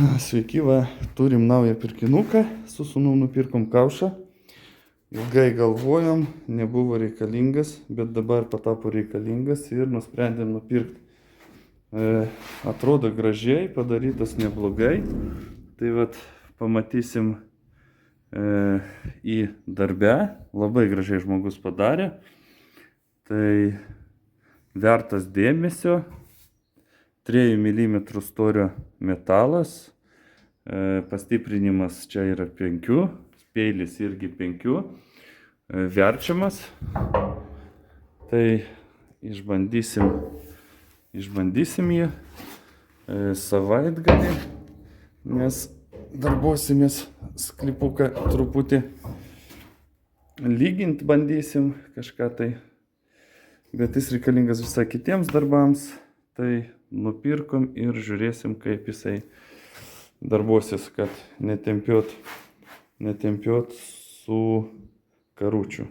Sveiki, va, turim naują pirkinuką, su sūnum nupirkom kaušą. Ilgai galvojom, nebuvo reikalingas, bet dabar patapo reikalingas ir nusprendėm nupirkti. Atrodo gražiai, padarytas neblogai. Tai vat pamatysim į darbę, labai gražiai žmogus padarė. Tai vertas dėmesio. 3 mm storio metalas, pastiprinimas čia yra 5, peilis irgi 5, verčiamas. Tai išbandysim jį savaitgalį, nes darbuosimės sklypuką truputį lygint, bandysim kažką tai, bet jis reikalingas visai kitiems darbams. Tai nupirkom ir žiūrėsim, kaip jisai darbuosis, kad netempiot su karučiu.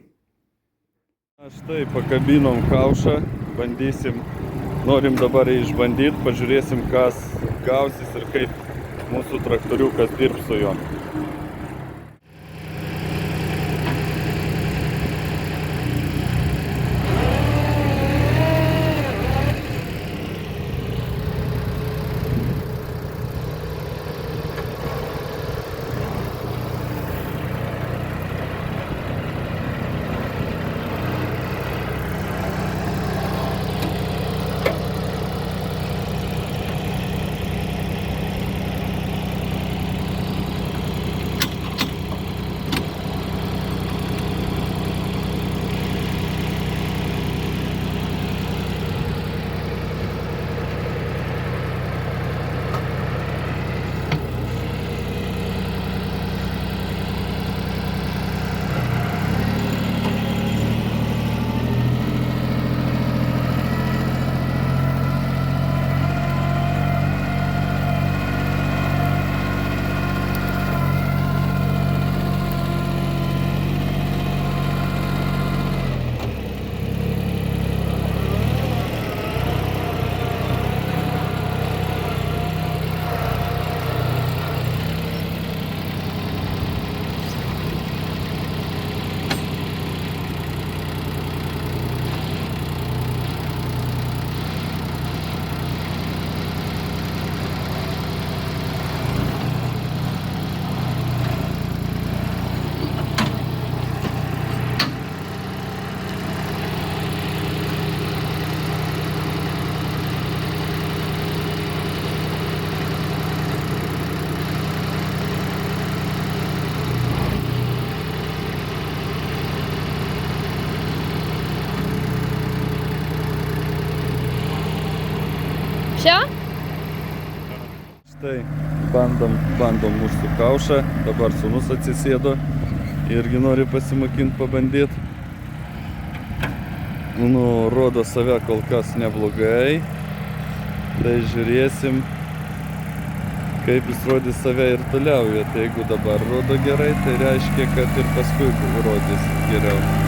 Štai pakabinom kaušą, bandysim, norim dabar išbandyti, pažiūrėsim, kas gausis ir kaip mūsų traktoriukas dirbs su juo. Čia? Štai bandom mūsų kaušą, dabar sūnus atsisėdo, irgi nori pasimokinti, pabandyti. Rodo save kol kas neblogai, tai žiūrėsim, kaip jis rodys save ir toliau. Tai jeigu dabar rodo gerai, tai reiškia, kad ir paskui rodys geriau.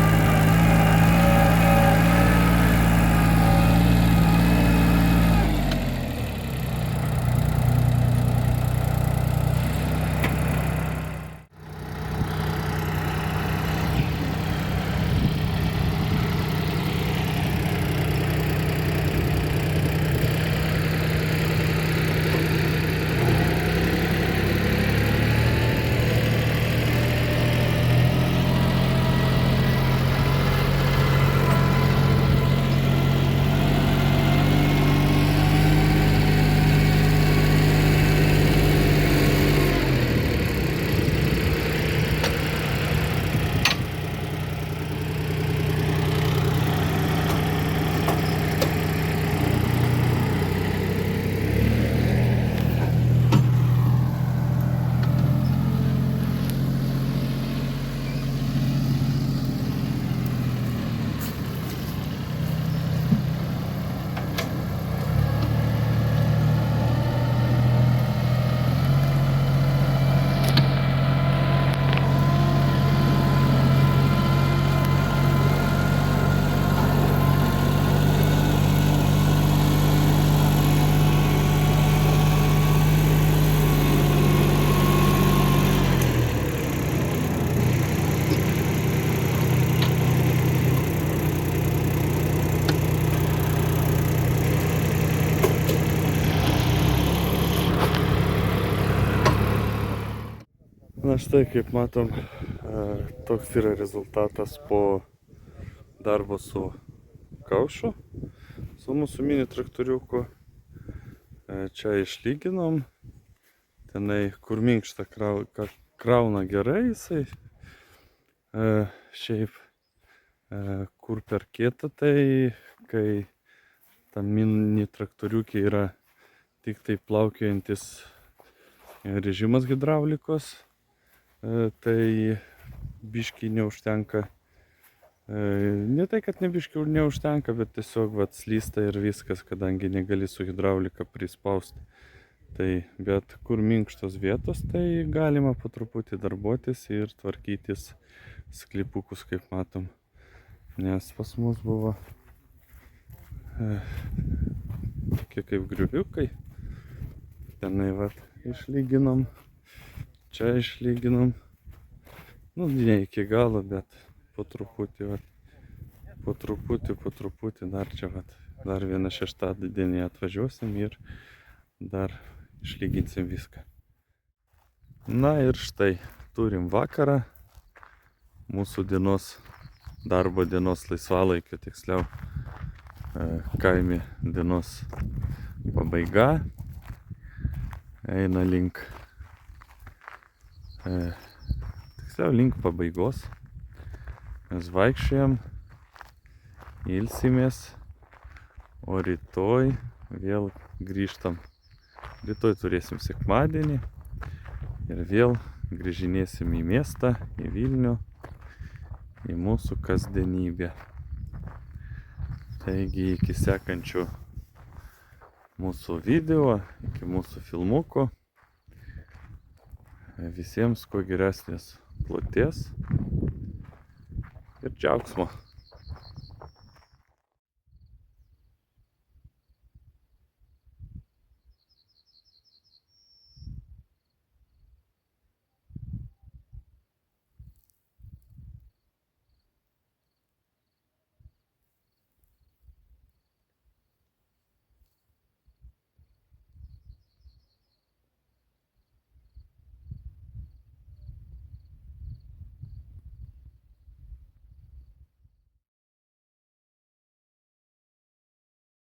Na štai, kaip matom, toks yra rezultatas po darbo su kaušu, su mūsų mini traktoriuku. Čia išlyginom, tenai kur minkšta krauna gerai jisai. Šiaip kur per kieta, tai kai tam mini traktoriukė yra tik tai plaukiojantis režimas hidraulikos, tai biškį neužtenka. Ne tai, kad biškį neužtenka, bet tiesiog slysta ir viskas, kadangi negali su hidraulika prispausti. Tai, bet kur minkštos vietos, tai galima po truputį darbuotis ir tvarkytis sklypukus, kaip matom. Nes pas mus buvo tokie kaip griuviukai. Tenai išlyginom, čia išlyginom. Nu, ne iki galo, bet po truputį, po truputį, dar čia, dar vieną šeštadienį atvažiuosim ir dar išlyginsim viską. Na ir štai, turim vakarą, mūsų darbo dienos laisvalaikio, tiksliau, kaime dienos pabaiga. Eina link pabaigos. Mes vaikščiojam, ilsimės, o rytoj vėl grįžtam. Rytoj turėsim sekmadienį ir vėl grįžinėsim į miestą, į Vilnių, į mūsų kasdienybę. Taigi iki sekančių mūsų video, iki mūsų filmuko. Visiems kuo geresnės kloties ir džiaugsmo.